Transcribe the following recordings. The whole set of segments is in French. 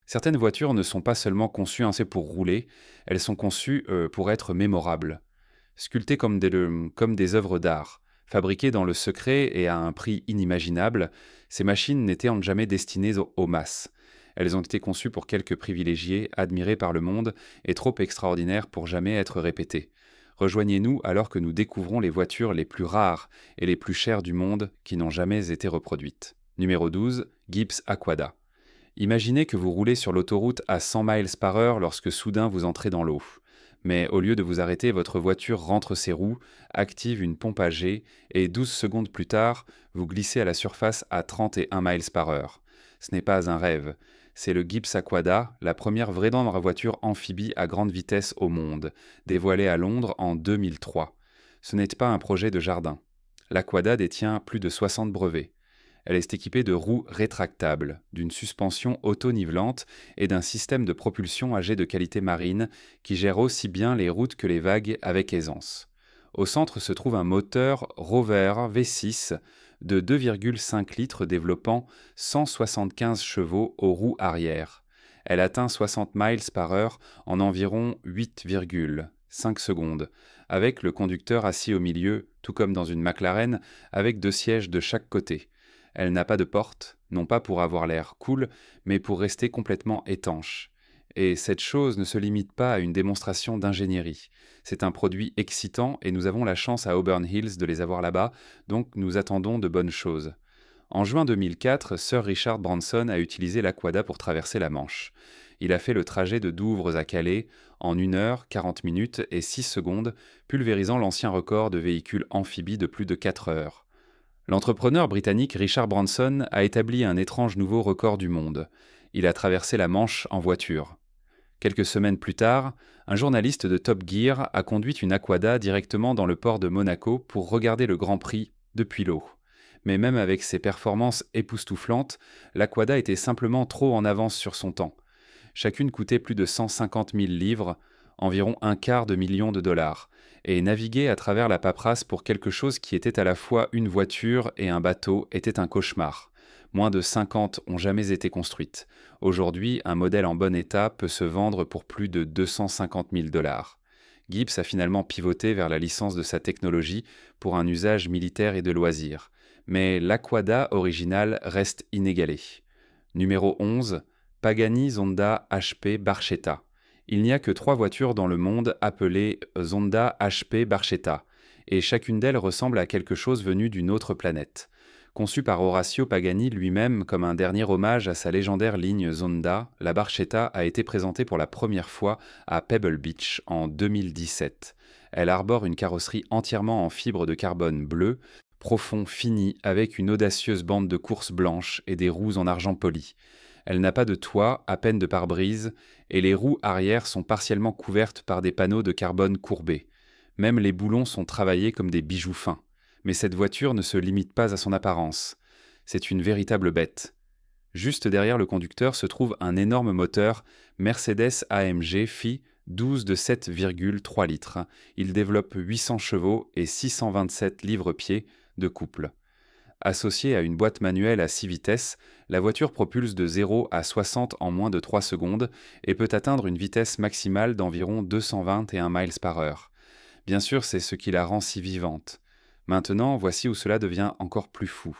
Certaines voitures ne sont pas seulement conçues pour rouler, elles sont conçues pour être mémorables. Sculptées comme des œuvres d'art, fabriquées dans le secret et à un prix inimaginable, ces machines n'étaient en jamais destinées aux masses. Elles ont été conçues pour quelques privilégiés, admirés par le monde et trop extraordinaires pour jamais être répétées. Rejoignez-nous alors que nous découvrons les voitures les plus rares et les plus chères du monde qui n'ont jamais été reproduites. Numéro 12, Gibbs Aquada. Imaginez que vous roulez sur l'autoroute à 100 miles par heure lorsque soudain vous entrez dans l'eau. Mais au lieu de vous arrêter, votre voiture rentre ses roues, active une pompe à jet et 12 secondes plus tard, vous glissez à la surface à 31 miles par heure. Ce n'est pas un rêve. C'est le Gibbs Aquada, la première vraie voiture amphibie à grande vitesse au monde, dévoilée à Londres en 2003. Ce n'est pas un projet de jardin. L'Aquada détient plus de 60 brevets. Elle est équipée de roues rétractables, d'une suspension auto-nivelante et d'un système de propulsion à jet de qualité marine qui gère aussi bien les routes que les vagues avec aisance. Au centre se trouve un moteur Rover V6 de 2,5 litres développant 175 chevaux aux roues arrière. Elle atteint 60 miles par heure en environ 8,5 secondes, avec le conducteur assis au milieu, tout comme dans une McLaren, avec 2 sièges de chaque côté. Elle n'a pas de porte, non pas pour avoir l'air cool, mais pour rester complètement étanche. Et cette chose ne se limite pas à une démonstration d'ingénierie. C'est un produit excitant et nous avons la chance à Auburn Hills de les avoir là-bas, donc nous attendons de bonnes choses. En juin 2004, Sir Richard Branson a utilisé l'Aquada pour traverser la Manche. Il a fait le trajet de Douvres à Calais en 1 heure, 40 minutes et 6 secondes, pulvérisant l'ancien record de véhicules amphibies de plus de 4 heures. L'entrepreneur britannique Richard Branson a établi un étrange nouveau record du monde. Il a traversé la Manche en voiture. Quelques semaines plus tard, un journaliste de Top Gear a conduit une Aquada directement dans le port de Monaco pour regarder le Grand Prix depuis l'eau. Mais même avec ses performances époustouflantes, l'Aquada était simplement trop en avance sur son temps. Chacune coûtait plus de 150 000 livres, environ un quart de million de dollars, et naviguer à travers la paperasse pour quelque chose qui était à la fois une voiture et un bateau était un cauchemar. Moins de 50 ont jamais été construites. Aujourd'hui, un modèle en bon état peut se vendre pour plus de 250 000 dollars. Gibbs a finalement pivoté vers la licence de sa technologie pour un usage militaire et de loisirs. Mais l'Aquada originale reste inégalée. Numéro 11, Pagani Zonda HP Barchetta. Il n'y a que 3 voitures dans le monde appelées Zonda HP Barchetta, et chacune d'elles ressemble à quelque chose venu d'une autre planète. Conçue par Horacio Pagani lui-même comme un dernier hommage à sa légendaire ligne Zonda, la Barchetta a été présentée pour la première fois à Pebble Beach en 2017. Elle arbore une carrosserie entièrement en fibre de carbone bleu, profond fini avec une audacieuse bande de course blanche et des roues en argent poli. Elle n'a pas de toit, à peine de pare-brise, et les roues arrière sont partiellement couvertes par des panneaux de carbone courbés. Même les boulons sont travaillés comme des bijoux fins. Mais cette voiture ne se limite pas à son apparence. C'est une véritable bête. Juste derrière le conducteur se trouve un énorme moteur Mercedes-AMG FI 12 de 7,3 litres. Il développe 800 chevaux et 627 livres-pieds de couple. Associée à une boîte manuelle à 6 vitesses, la voiture propulse de 0 à 60 en moins de 3 secondes et peut atteindre une vitesse maximale d'environ 221 miles par heure. Bien sûr, c'est ce qui la rend si vivante. Maintenant, voici où cela devient encore plus fou.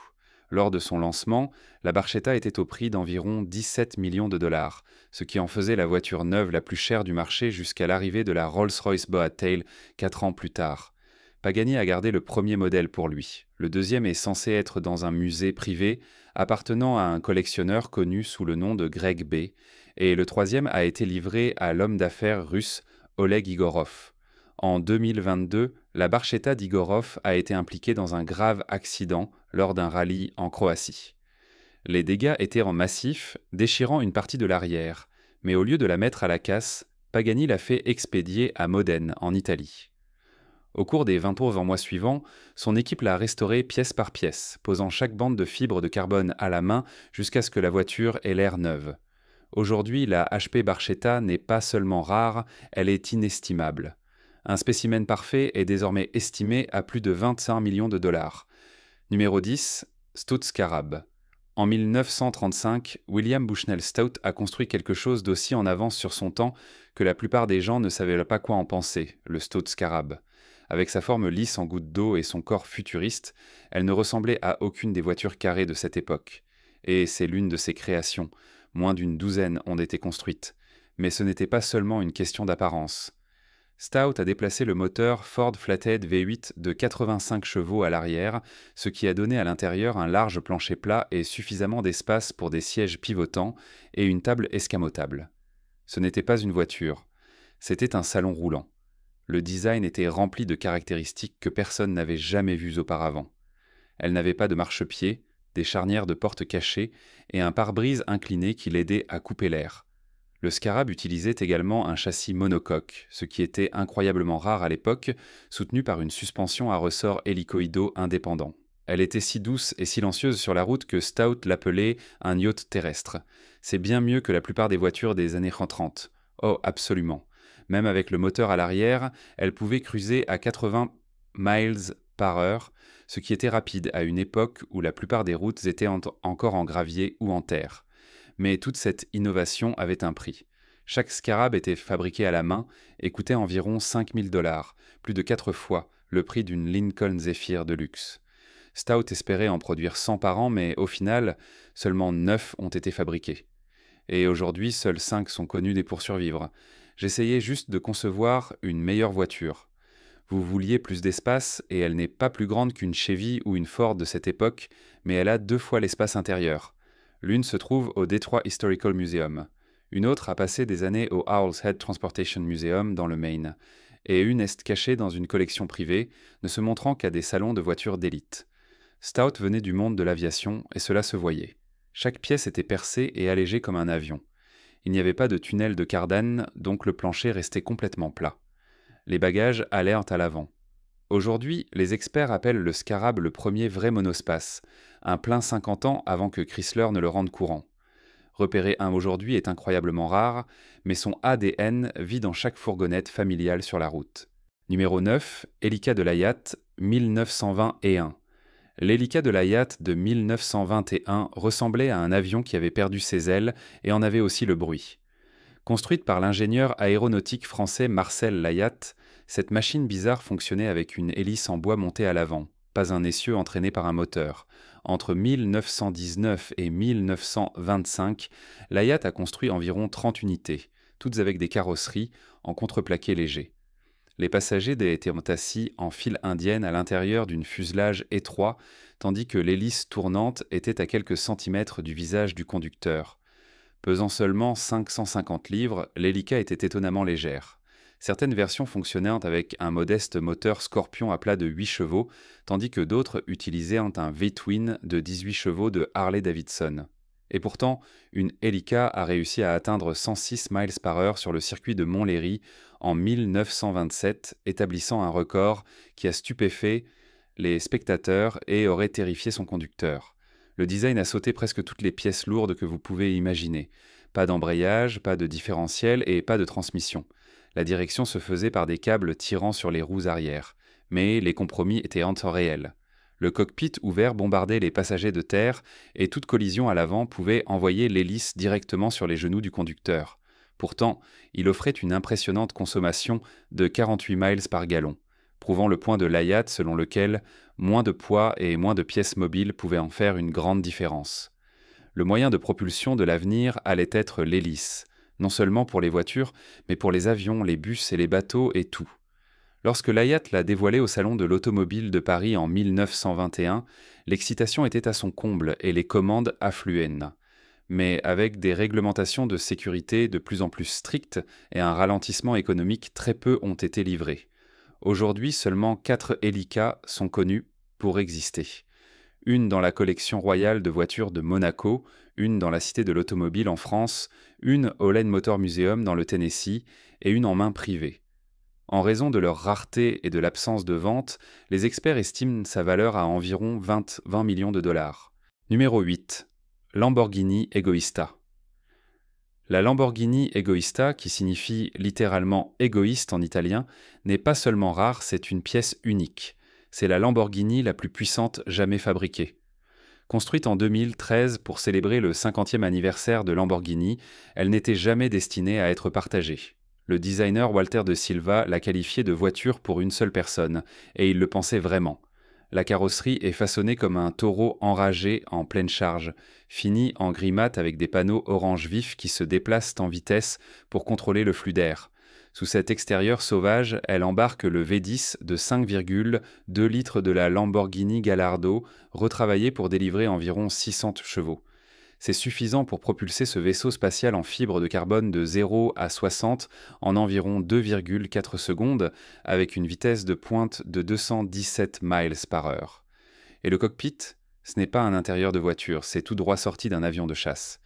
Lors de son lancement, la Barchetta était au prix d'environ 17 millions de dollars, ce qui en faisait la voiture neuve la plus chère du marché jusqu'à l'arrivée de la Rolls-Royce Boat-Tail 4 ans plus tard. Pagani a gardé le premier modèle pour lui. Le deuxième est censé être dans un musée privé appartenant à un collectionneur connu sous le nom de Greg B. Et le troisième a été livré à l'homme d'affaires russe Oleg Igorov. En 2022, la Barchetta d'Igorov a été impliquée dans un grave accident lors d'un rallye en Croatie. Les dégâts étaient en massif, déchirant une partie de l'arrière, mais au lieu de la mettre à la casse, Pagani l'a fait expédier à Modène, en Italie. Au cours des 20 tours en mois suivants, son équipe l'a restaurée pièce par pièce, posant chaque bande de fibres de carbone à la main jusqu'à ce que la voiture ait l'air neuve. Aujourd'hui, la HP Barchetta n'est pas seulement rare, elle est inestimable. Un spécimen parfait est désormais estimé à plus de 25 millions de dollars. Numéro 10, Stutz Carab. En 1935, William Bushnell Stout a construit quelque chose d'aussi en avance sur son temps que la plupart des gens ne savaient pas quoi en penser, le Stout Scarab. Avec sa forme lisse en goutte d'eau et son corps futuriste, elle ne ressemblait à aucune des voitures carrées de cette époque. Et c'est l'une de ses créations. Moins d'une douzaine ont été construites. Mais ce n'était pas seulement une question d'apparence. Stout a déplacé le moteur Ford Flathead V8 de 85 chevaux à l'arrière, ce qui a donné à l'intérieur un large plancher plat et suffisamment d'espace pour des sièges pivotants et une table escamotable. Ce n'était pas une voiture, c'était un salon roulant. Le design était rempli de caractéristiques que personne n'avait jamais vues auparavant. Elle n'avait pas de marchepied, des charnières de portes cachées et un pare-brise incliné qui l'aidait à couper l'air. Le Scarab utilisait également un châssis monocoque, ce qui était incroyablement rare à l'époque, soutenu par une suspension à ressort hélicoïdaux indépendant. Elle était si douce et silencieuse sur la route que Stout l'appelait un yacht terrestre. C'est bien mieux que la plupart des voitures des années 30. Oh, absolument. Même avec le moteur à l'arrière, elle pouvait cruiser à 80 miles par heure, ce qui était rapide à une époque où la plupart des routes étaient encore en gravier ou en terre. Mais toute cette innovation avait un prix. Chaque Scarab était fabriqué à la main et coûtait environ $5 000, plus de 4 fois le prix d'une Lincoln Zephyr de luxe. Stout espérait en produire 100 par an, mais au final, seulement 9 ont été fabriqués. Et aujourd'hui, seuls 5 sont connus pour survivre. J'essayais juste de concevoir une meilleure voiture. Vous vouliez plus d'espace, et elle n'est pas plus grande qu'une Chevy ou une Ford de cette époque, mais elle a 2 fois l'espace intérieur. L'une se trouve au Detroit Historical Museum. Une autre a passé des années au Owl's Head Transportation Museum dans le Maine. Et une est cachée dans une collection privée, ne se montrant qu'à des salons de voitures d'élite. Stout venait du monde de l'aviation, et cela se voyait. Chaque pièce était percée et allégée comme un avion. Il n'y avait pas de tunnel de cardane, donc le plancher restait complètement plat. Les bagages allèrent à l'avant. Aujourd'hui, les experts appellent le Scarab le premier vrai monospace, un plein 50 ans avant que Chrysler ne le rende courant. Repérer un aujourd'hui est incroyablement rare, mais son ADN vit dans chaque fourgonnette familiale sur la route. Numéro 9, Elica de Layat, 1921. L'Elica de Layat de 1921 ressemblait à un avion qui avait perdu ses ailes et en avait aussi le bruit. Construite par l'ingénieur aéronautique français Marcel Layat, cette machine bizarre fonctionnait avec une hélice en bois montée à l'avant, pas un essieu entraîné par un moteur. Entre 1919 et 1925, Layat a construit environ 30 unités, toutes avec des carrosseries en contreplaqué léger. Les passagers étaient assis en file indienne à l'intérieur d'une fuselage étroit, tandis que l'hélice tournante était à quelques centimètres du visage du conducteur. Pesant seulement 550 livres, l'Elica était étonnamment légère. Certaines versions fonctionnaient avec un modeste moteur Scorpion à plat de 8 chevaux, tandis que d'autres utilisaient un V-twin de 18 chevaux de Harley-Davidson. Et pourtant, une Elica a réussi à atteindre 106 miles par heure sur le circuit de Montlhéry en 1927, établissant un record qui a stupéfait les spectateurs et aurait terrifié son conducteur. Le design a sauté presque toutes les pièces lourdes que vous pouvez imaginer. Pas d'embrayage, pas de différentiel et pas de transmission. La direction se faisait par des câbles tirant sur les roues arrière. Mais les compromis étaient en temps réel. Le cockpit ouvert bombardait les passagers de terre et toute collision à l'avant pouvait envoyer l'hélice directement sur les genoux du conducteur. Pourtant, il offrait une impressionnante consommation de 48 miles par gallon, prouvant le point de Layat selon lequel moins de poids et moins de pièces mobiles pouvaient en faire une grande différence. Le moyen de propulsion de l'avenir allait être l'hélice, non seulement pour les voitures, mais pour les avions, les bus et les bateaux et tout. Lorsque Layat l'a dévoilé au Salon de l'Automobile de Paris en 1921, l'excitation était à son comble et les commandes affluaient. Mais avec des réglementations de sécurité de plus en plus strictes et un ralentissement économique, très peu ont été livrés. Aujourd'hui, seulement 4 Elica sont connues pour exister. Une dans la collection royale de voitures de Monaco, une dans la Cité de l'Automobile en France, une au Lane Motor Museum dans le Tennessee et une en main privée. En raison de leur rareté et de l'absence de vente, les experts estiment sa valeur à environ 20 millions de dollars. Numéro 8. Lamborghini Egoista. La Lamborghini Egoista, qui signifie littéralement égoïste en italien, n'est pas seulement rare, c'est une pièce unique. C'est la Lamborghini la plus puissante jamais fabriquée. Construite en 2013 pour célébrer le 50e anniversaire de Lamborghini, elle n'était jamais destinée à être partagée. Le designer Walter de Silva l'a qualifiée de voiture pour une seule personne, et il le pensait vraiment. La carrosserie est façonnée comme un taureau enragé en pleine charge, fini en gris mat avec des panneaux orange vif qui se déplacent en vitesse pour contrôler le flux d'air. Sous cet extérieur sauvage, elle embarque le V10 de 5,2 litres de la Lamborghini Gallardo, retravaillé pour délivrer environ 600 chevaux. C'est suffisant pour propulser ce vaisseau spatial en fibre de carbone de 0 à 60 en environ 2,4 secondes, avec une vitesse de pointe de 217 miles par heure. Et le cockpit, ce n'est pas un intérieur de voiture, c'est tout droit sorti d'un avion de chasse.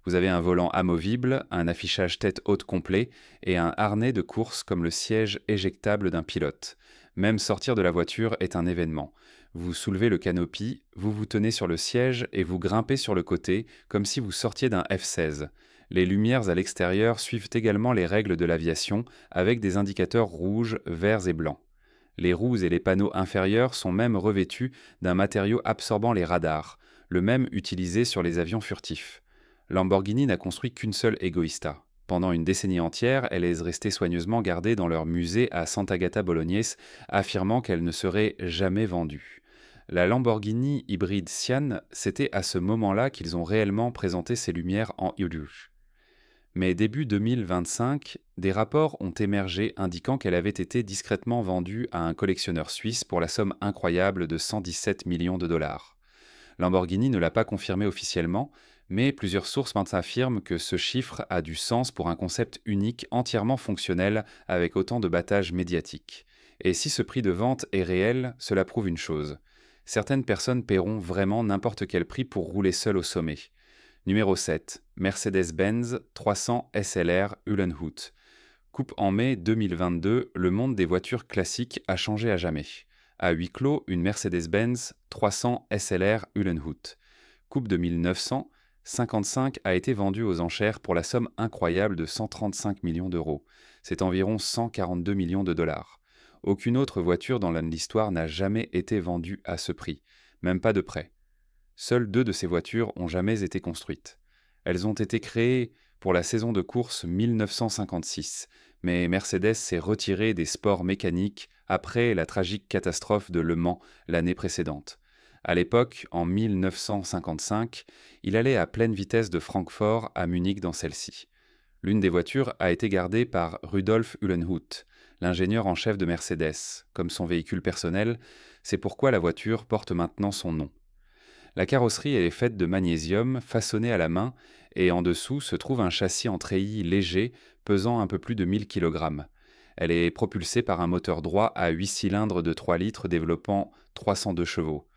Vous avez un volant amovible, un affichage tête haute complet et un harnais de course comme le siège éjectable d'un pilote. Même sortir de la voiture est un événement. Vous soulevez le canopy, vous vous tenez sur le siège et vous grimpez sur le côté comme si vous sortiez d'un F-16. Les lumières à l'extérieur suivent également les règles de l'aviation avec des indicateurs rouges, verts et blancs. Les roues et les panneaux inférieurs sont même revêtus d'un matériau absorbant les radars, le même utilisé sur les avions furtifs. Lamborghini n'a construit qu'une seule Egoista. Pendant une décennie entière, elle est restée soigneusement gardée dans leur musée à Sant'Agata Bolognese, affirmant qu'elle ne serait jamais vendue. La Lamborghini hybride Sian, c'était à ce moment-là qu'ils ont réellement présenté ces lumières en rouge. Mais début 2025, des rapports ont émergé indiquant qu'elle avait été discrètement vendue à un collectionneur suisse pour la somme incroyable de 117 millions de dollars. Lamborghini ne l'a pas confirmé officiellement, mais plusieurs sources affirment que ce chiffre a du sens pour un concept unique entièrement fonctionnel avec autant de battage médiatique. Et si ce prix de vente est réel, cela prouve une chose. Certaines personnes paieront vraiment n'importe quel prix pour rouler seul au sommet. Numéro 7. Mercedes-Benz 300 SLR Uhlenhuth. Coupe en mai 2022, le monde des voitures classiques a changé à jamais. À huis clos, une Mercedes-Benz 300 SLR Uhlenhuth. Coupe de 1955 a été vendue aux enchères pour la somme incroyable de 135 millions d'euros. C'est environ 142 millions de dollars. Aucune autre voiture dans l'histoire n'a jamais été vendue à ce prix, même pas de près. Seules 2 de ces voitures ont jamais été construites. Elles ont été créées pour la saison de course 1956, mais Mercedes s'est retirée des sports mécaniques après la tragique catastrophe de Le Mans l'année précédente. À l'époque, en 1955, il allait à pleine vitesse de Francfort à Munich dans celle-ci. L'une des voitures a été gardée par Rudolf Uhlenhuth, l'ingénieur en chef de Mercedes, comme son véhicule personnel. C'est pourquoi la voiture porte maintenant son nom. La carrosserie est faite de magnésium façonné à la main et en dessous se trouve un châssis en treillis léger pesant un peu plus de 1000 kg. Elle est propulsée par un moteur droit à 8 cylindres de 3 litres développant 302 chevaux.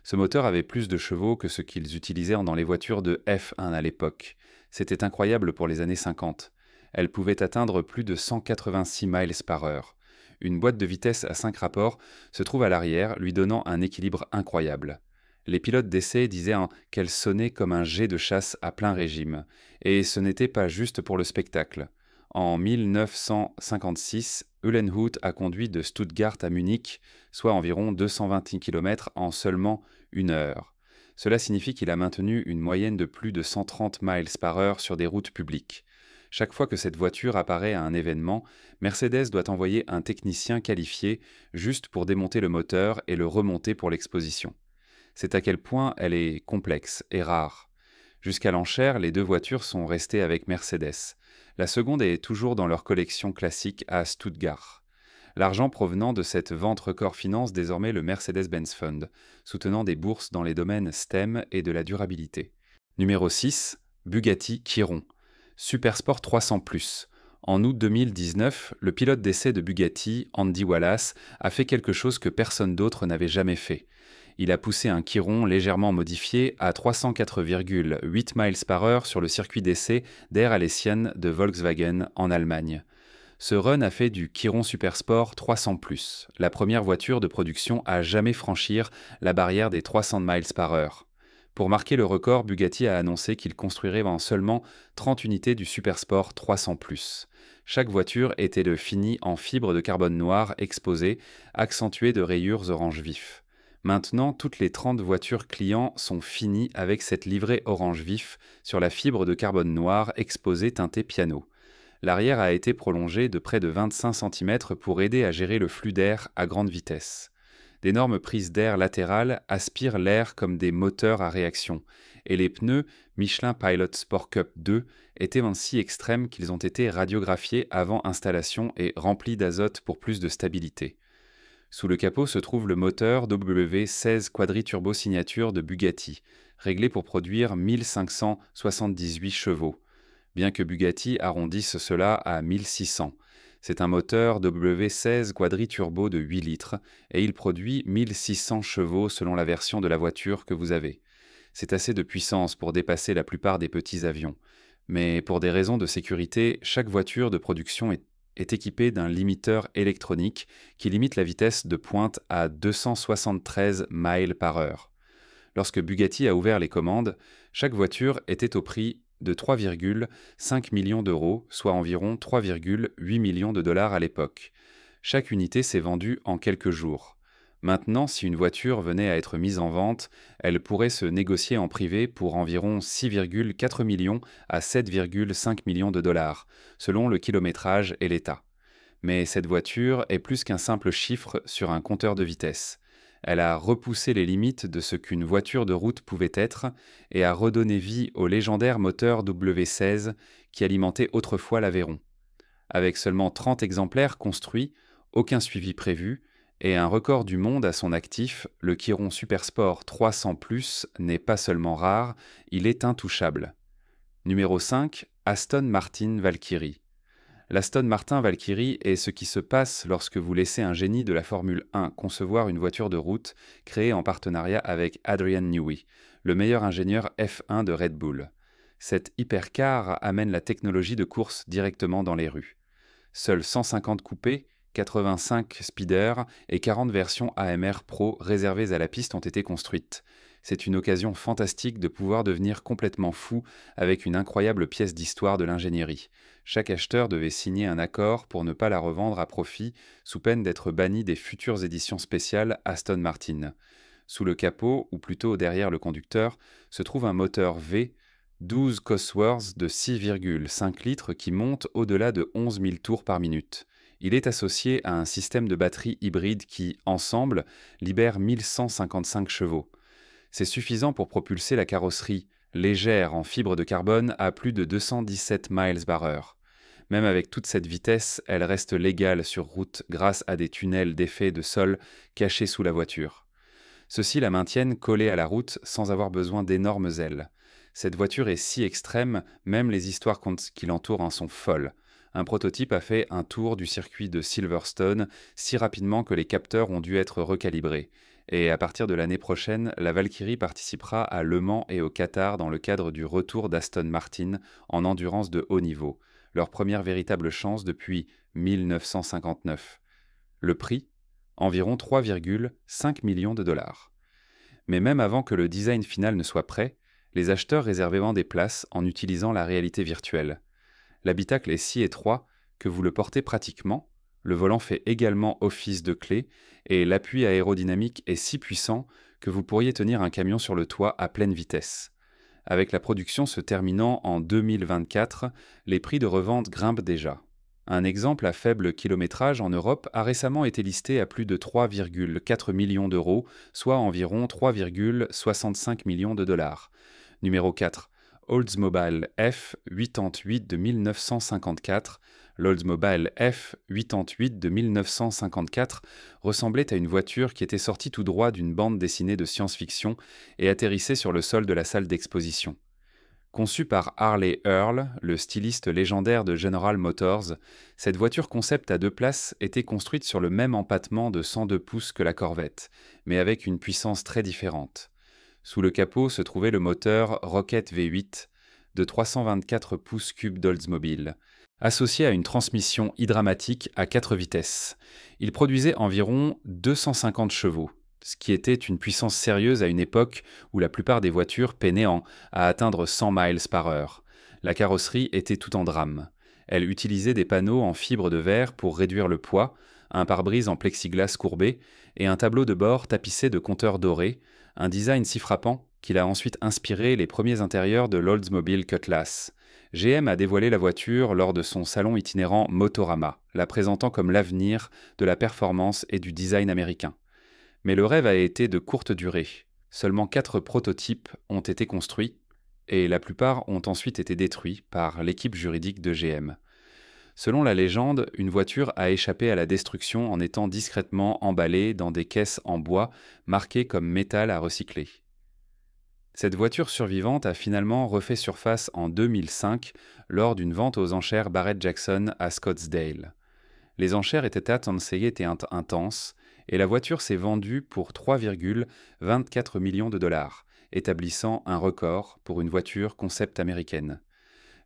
Ce moteur avait plus de chevaux que ce qu'ils utilisaient dans les voitures de F1 à l'époque. C'était incroyable pour les années 50. Elle pouvait atteindre plus de 186 miles par heure. Une boîte de vitesse à 5 rapports se trouve à l'arrière, lui donnant un équilibre incroyable. Les pilotes d'essai disaient qu'elle sonnait comme un jet de chasse à plein régime. Et ce n'était pas juste pour le spectacle. En 1956, Uhlenhuth a conduit de Stuttgart à Munich, soit environ 220 km en seulement 1 heure. Cela signifie qu'il a maintenu une moyenne de plus de 130 miles par heure sur des routes publiques. Chaque fois que cette voiture apparaît à un événement, Mercedes doit envoyer un technicien qualifié juste pour démonter le moteur et le remonter pour l'exposition. C'est à quel point elle est complexe et rare. Jusqu'à l'enchère, les 2 voitures sont restées avec Mercedes. La seconde est toujours dans leur collection classique à Stuttgart. L'argent provenant de cette vente record finance désormais le Mercedes-Benz Fund, soutenant des bourses dans les domaines STEM et de la durabilité. Numéro 6. Bugatti Chiron. Supersport 300+. En août 2019, le pilote d'essai de Bugatti, Andy Wallace, a fait quelque chose que personne d'autre n'avait jamais fait. Il a poussé un Chiron légèrement modifié à 304,8 miles par heure sur le circuit d'essai d'Air Alesien de Volkswagen en Allemagne. Ce run a fait du Chiron Supersport 300+, la première voiture de production à jamais franchir la barrière des 300 miles par heure. Pour marquer le record, Bugatti a annoncé qu'il construirait en seulement 30 unités du Supersport 300+. Chaque voiture était finie en fibre de carbone noir exposée, accentuée de rayures orange vif. Maintenant, toutes les 30 voitures clients sont finies avec cette livrée orange vif sur la fibre de carbone noir exposée teintée piano. L'arrière a été prolongé de près de 25 cm pour aider à gérer le flux d'air à grande vitesse. D'énormes prises d'air latérales aspirent l'air comme des moteurs à réaction, et les pneus Michelin Pilot Sport Cup 2 étaient ainsi extrêmes qu'ils ont été radiographiés avant installation et remplis d'azote pour plus de stabilité. Sous le capot se trouve le moteur W16 Quadri-Turbo Signature de Bugatti, réglé pour produire 1578 chevaux, bien que Bugatti arrondisse cela à 1600. C'est un moteur W16 Quadri-Turbo de 8 litres et il produit 1600 chevaux selon la version de la voiture que vous avez. C'est assez de puissance pour dépasser la plupart des petits avions. Mais pour des raisons de sécurité, chaque voiture de production est équipée d'un limiteur électronique qui limite la vitesse de pointe à 273 miles par heure. Lorsque Bugatti a ouvert les commandes, chaque voiture était au prix de 3,5 millions d'euros, soit environ 3,8 millions de dollars à l'époque. Chaque unité s'est vendue en quelques jours. Maintenant, si une voiture venait à être mise en vente, elle pourrait se négocier en privé pour environ 6,4 millions à 7,5 millions de dollars, selon le kilométrage et l'état. Mais cette voiture est plus qu'un simple chiffre sur un compteur de vitesse. Elle a repoussé les limites de ce qu'une voiture de route pouvait être et a redonné vie au légendaire moteur W16 qui alimentait autrefois l'Aveyron. Avec seulement 30 exemplaires construits, aucun suivi prévu, et un record du monde à son actif, le Chiron Supersport 300+ n'est pas seulement rare, il est intouchable. Numéro 5, Aston Martin Valkyrie. L'Aston Martin Valkyrie est ce qui se passe lorsque vous laissez un génie de la Formule 1 concevoir une voiture de route créée en partenariat avec Adrian Newey, le meilleur ingénieur F1 de Red Bull. Cette hypercar amène la technologie de course directement dans les rues. Seuls 150 coupés, 85 speeders et 40 versions AMR Pro réservées à la piste ont été construites. C'est une occasion fantastique de pouvoir devenir complètement fou avec une incroyable pièce d'histoire de l'ingénierie. Chaque acheteur devait signer un accord pour ne pas la revendre à profit, sous peine d'être banni des futures éditions spéciales Aston Martin. Sous le capot, ou plutôt derrière le conducteur, se trouve un moteur V 12 Cosworth de 6,5 litres qui monte au-delà de 11 000 tours par minute. Il est associé à un système de batterie hybride qui, ensemble, libère 1155 chevaux. C'est suffisant pour propulser la carrosserie, légère en fibre de carbone, à plus de 217 miles par heure. Même avec toute cette vitesse, elle reste légale sur route grâce à des tunnels d'effet de sol cachés sous la voiture. Ceux-ci la maintiennent collée à la route sans avoir besoin d'énormes ailes. Cette voiture est si extrême, même les histoires qui l'entourent en sont folles. Un prototype a fait un tour du circuit de Silverstone si rapidement que les capteurs ont dû être recalibrés. Et à partir de l'année prochaine, la Valkyrie participera à Le Mans et au Qatar dans le cadre du retour d'Aston Martin en endurance de haut niveau, leur première véritable chance depuis 1959. Le prix ? Environ 3,5 millions de dollars. Mais même avant que le design final ne soit prêt, les acheteurs réservaient des places en utilisant la réalité virtuelle. L'habitacle est si étroit que vous le portez pratiquement, le volant fait également office de clé et l'appui aérodynamique est si puissant que vous pourriez tenir un camion sur le toit à pleine vitesse. Avec la production se terminant en 2024, les prix de revente grimpent déjà. Un exemple à faible kilométrage en Europe a récemment été listé à plus de 3,4 millions d'euros, soit environ 3,65 millions de dollars. Numéro 4. Oldsmobile F88 de 1954. L'Oldsmobile F88 de 1954 ressemblait à une voiture qui était sortie tout droit d'une bande dessinée de science-fiction et atterrissait sur le sol de la salle d'exposition. Conçue par Harley Earl, le styliste légendaire de General Motors, cette voiture concept à 2 places était construite sur le même empattement de 102 pouces que la Corvette, mais avec une puissance très différente. Sous le capot se trouvait le moteur Rocket V8 de 324 pouces cubes d'Oldsmobile, associé à une transmission hydramatique à 4 vitesses. Il produisait environ 250 chevaux, ce qui était une puissance sérieuse à une époque où la plupart des voitures peinaient à atteindre 100 miles par heure. La carrosserie était tout en drame. Elle utilisait des panneaux en fibre de verre pour réduire le poids, un pare-brise en plexiglas courbé et un tableau de bord tapissé de compteurs dorés, un design si frappant qu'il a ensuite inspiré les premiers intérieurs de l'Oldsmobile Cutlass. GM a dévoilé la voiture lors de son salon itinérant Motorama, la présentant comme l'avenir de la performance et du design américain. Mais le rêve a été de courte durée. Seulement 4 prototypes ont été construits, et la plupart ont ensuite été détruits par l'équipe juridique de GM. Selon la légende, une voiture a échappé à la destruction en étant discrètement emballée dans des caisses en bois marquées comme métal à recycler. Cette voiture survivante a finalement refait surface en 2005 lors d'une vente aux enchères Barrett-Jackson à Scottsdale. Les enchères étaient intenses et la voiture s'est vendue pour 3,24 millions de dollars, établissant un record pour une voiture concept américaine.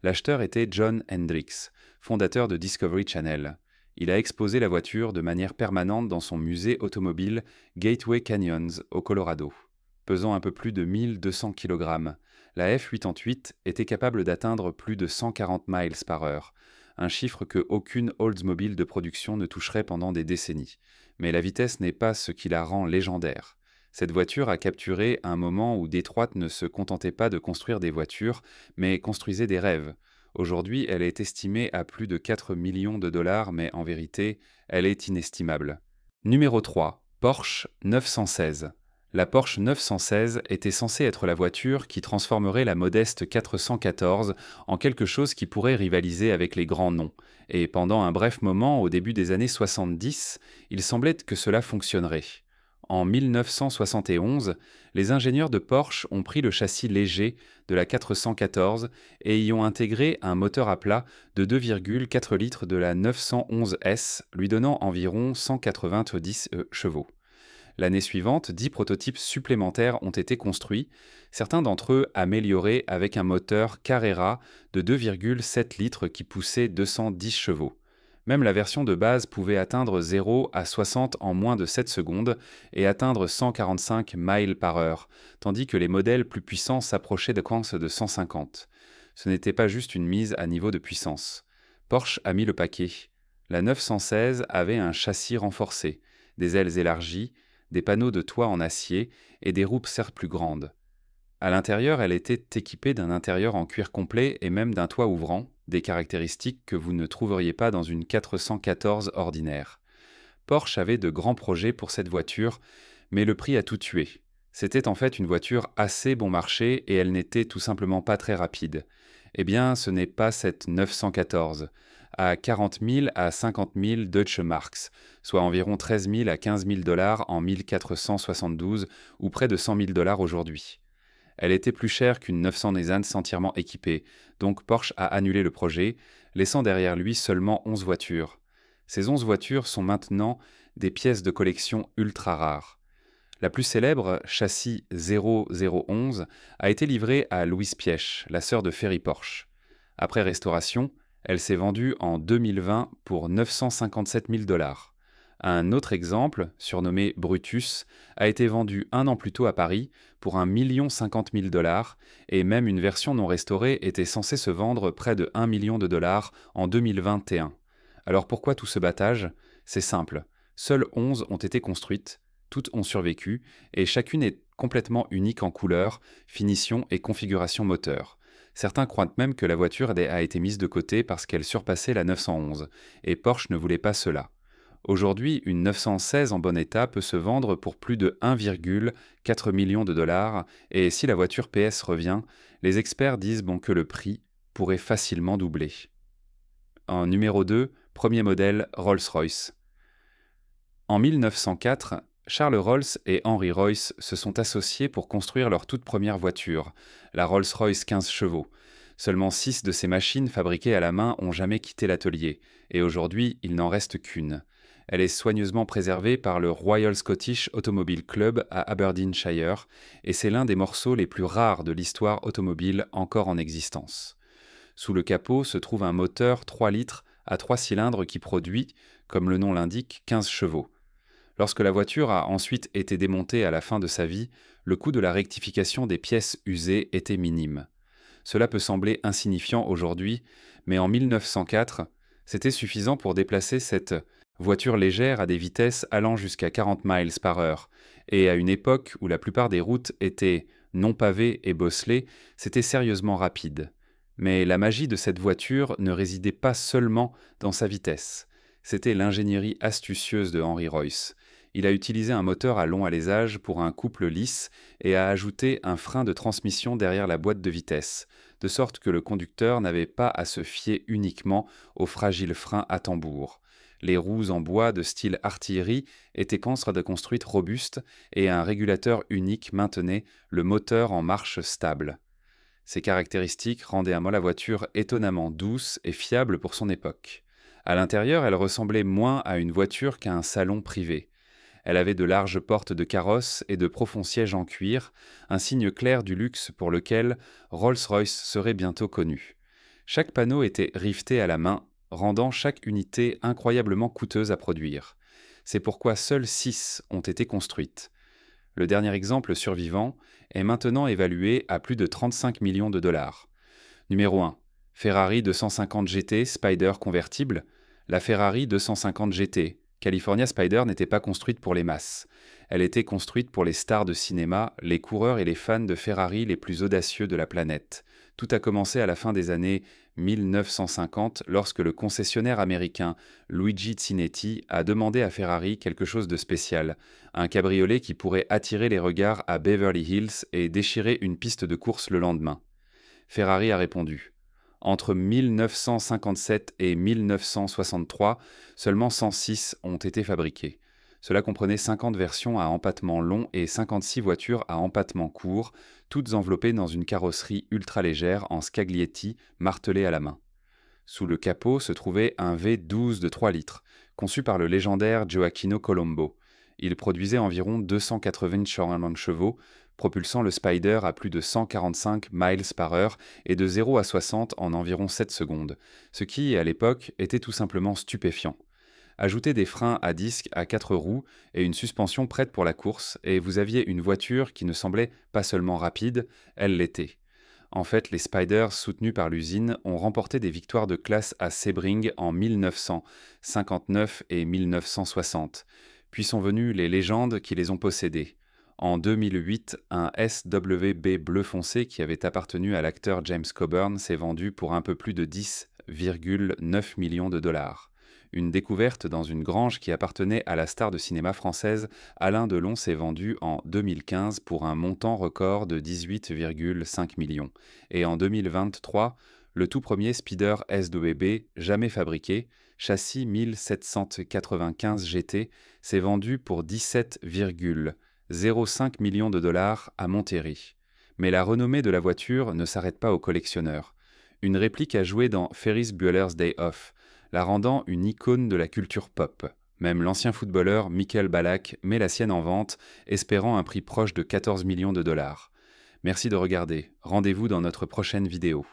L'acheteur était John Hendricks, fondateur de Discovery Channel. Il a exposé la voiture de manière permanente dans son musée automobile Gateway Canyons au Colorado. Pesant un peu plus de 1200 kg, la F88 était capable d'atteindre plus de 140 miles par heure, un chiffre que aucune Oldsmobile de production ne toucherait pendant des décennies. Mais la vitesse n'est pas ce qui la rend légendaire. Cette voiture a capturé un moment où Détroit ne se contentait pas de construire des voitures, mais construisait des rêves. Aujourd'hui, elle est estimée à plus de 4 millions de dollars, mais en vérité, elle est inestimable. Numéro 3. Porsche 916. La Porsche 916 était censée être la voiture qui transformerait la modeste 414 en quelque chose qui pourrait rivaliser avec les grands noms. Et pendant un bref moment, au début des années 70, il semblait que cela fonctionnerait. En 1971, les ingénieurs de Porsche ont pris le châssis léger de la 414 et y ont intégré un moteur à plat de 2,4 litres de la 911S, lui donnant environ 190 chevaux. L'année suivante, 10 prototypes supplémentaires ont été construits, certains d'entre eux améliorés avec un moteur Carrera de 2,7 litres qui poussait 210 chevaux. Même la version de base pouvait atteindre 0 à 60 en moins de 7 secondes et atteindre 145 miles par heure, tandis que les modèles plus puissants s'approchaient de 150. Ce n'était pas juste une mise à niveau de puissance. Porsche a mis le paquet. La 916 avait un châssis renforcé, des ailes élargies, des panneaux de toit en acier et des roues certes plus grandes. À l'intérieur, elle était équipée d'un intérieur en cuir complet et même d'un toit ouvrant, des caractéristiques que vous ne trouveriez pas dans une 414 ordinaire. Porsche avait de grands projets pour cette voiture, mais le prix a tout tué. C'était en fait une voiture assez bon marché et elle n'était tout simplement pas très rapide. Eh bien, ce n'est pas cette 914, à 40 000 à 50 000 Deutsche Marks, soit environ 13 000 à 15 000 dollars en 1472 ou près de 100 000 dollars aujourd'hui. Elle était plus chère qu'une 900 Nissan entièrement équipée, donc Porsche a annulé le projet, laissant derrière lui seulement 11 voitures. Ces 11 voitures sont maintenant des pièces de collection ultra rares. La plus célèbre, châssis 0011, a été livrée à Louise Piech, la sœur de Ferry Porsche. Après restauration, elle s'est vendue en 2020 pour 957 000 dollars. Un autre exemple, surnommé Brutus, a été vendu un an plus tôt à Paris pour 1,050 000 dollars et même une version non restaurée était censée se vendre près de 1 million de dollars en 2021. Alors pourquoi tout ce battage? C'est simple, seules 11 ont été construites, toutes ont survécu et chacune est complètement unique en couleur, finition et configuration moteur. Certains croient même que la voiture a été mise de côté parce qu'elle surpassait la 911 et Porsche ne voulait pas cela. Aujourd'hui, une 916 en bon état peut se vendre pour plus de 1,4 million de dollars et si la voiture PS revient, les experts disent que le prix pourrait facilement doubler. En numéro 2, premier modèle Rolls-Royce. En 1904, Charles Rolls et Henry Royce se sont associés pour construire leur toute première voiture, la Rolls-Royce 15 chevaux. Seulement 6 de ces machines fabriquées à la main ont jamais quitté l'atelier, et aujourd'hui il n'en reste qu'une. Elle est soigneusement préservée par le Royal Scottish Automobile Club à Aberdeenshire, et c'est l'un des morceaux les plus rares de l'histoire automobile encore en existence. Sous le capot se trouve un moteur 3 litres à 3 cylindres qui produit, comme le nom l'indique, 15 chevaux. Lorsque la voiture a ensuite été démontée à la fin de sa vie, le coût de la rectification des pièces usées était minime. Cela peut sembler insignifiant aujourd'hui, mais en 1904, c'était suffisant pour déplacer cette Voiture légère à des vitesses allant jusqu'à 40 miles par heure. Et à une époque où la plupart des routes étaient non pavées et bosselées, c'était sérieusement rapide. Mais la magie de cette voiture ne résidait pas seulement dans sa vitesse. C'était l'ingénierie astucieuse de Henry Royce. Il a utilisé un moteur à long alésage pour un couple lisse et a ajouté un frein de transmission derrière la boîte de vitesse, de sorte que le conducteur n'avait pas à se fier uniquement au fragile frein à tambour. Les roues en bois de style artillerie étaient construites robustes et un régulateur unique maintenait le moteur en marche stable. Ces caractéristiques rendaient la voiture étonnamment douce et fiable pour son époque. À l'intérieur, elle ressemblait moins à une voiture qu'à un salon privé. Elle avait de larges portes de carrosse et de profonds sièges en cuir, un signe clair du luxe pour lequel Rolls-Royce serait bientôt connu. Chaque panneau était riveté à la main, rendant chaque unité incroyablement coûteuse à produire. C'est pourquoi seules 6 ont été construites. Le dernier exemple survivant est maintenant évalué à plus de 35 millions de dollars. Numéro 1. Ferrari 250 GT Spider convertible. La Ferrari 250 GT California Spider n'était pas construite pour les masses. Elle était construite pour les stars de cinéma, les coureurs et les fans de Ferrari les plus audacieux de la planète. Tout a commencé à la fin des années 1950 lorsque le concessionnaire américain Luigi Cinetti a demandé à Ferrari quelque chose de spécial, un cabriolet qui pourrait attirer les regards à Beverly Hills et déchirer une piste de course le lendemain. Ferrari a répondu. Entre 1957 et 1963, seulement 106 ont été fabriqués. Cela comprenait 50 versions à empattement long et 56 voitures à empattement court, toutes enveloppées dans une carrosserie ultra-légère en scaglietti martelée à la main. Sous le capot se trouvait un V12 de 3 litres, conçu par le légendaire Gioacchino Colombo. Il produisait environ 280 chevaux, propulsant le Spider à plus de 145 miles par heure et de 0 à 60 en environ 7 secondes, ce qui, à l'époque, était tout simplement stupéfiant. Ajoutez des freins à disque à 4 roues et une suspension prête pour la course, et vous aviez une voiture qui ne semblait pas seulement rapide, elle l'était. En fait, les Spiders soutenus par l'usine ont remporté des victoires de classe à Sebring en 1959 et 1960. Puis sont venues les légendes qui les ont possédés. En 2008, un SWB bleu foncé qui avait appartenu à l'acteur James Coburn s'est vendu pour un peu plus de 10,9 millions de dollars. Une découverte dans une grange qui appartenait à la star de cinéma française Alain Delon s'est vendu en 2015 pour un montant record de 18,5 millions. Et en 2023, le tout premier Spider SWB jamais fabriqué, châssis 1795 GT, s'est vendu pour 17,05 millions de dollars à Monterrey. Mais la renommée de la voiture ne s'arrête pas aux collectionneurs. Une réplique a joué dans Ferris Bueller's Day Off, la rendant une icône de la culture pop. Même l'ancien footballeur Michael Ballack met la sienne en vente, espérant un prix proche de 14 millions de dollars. Merci de regarder. Rendez-vous dans notre prochaine vidéo.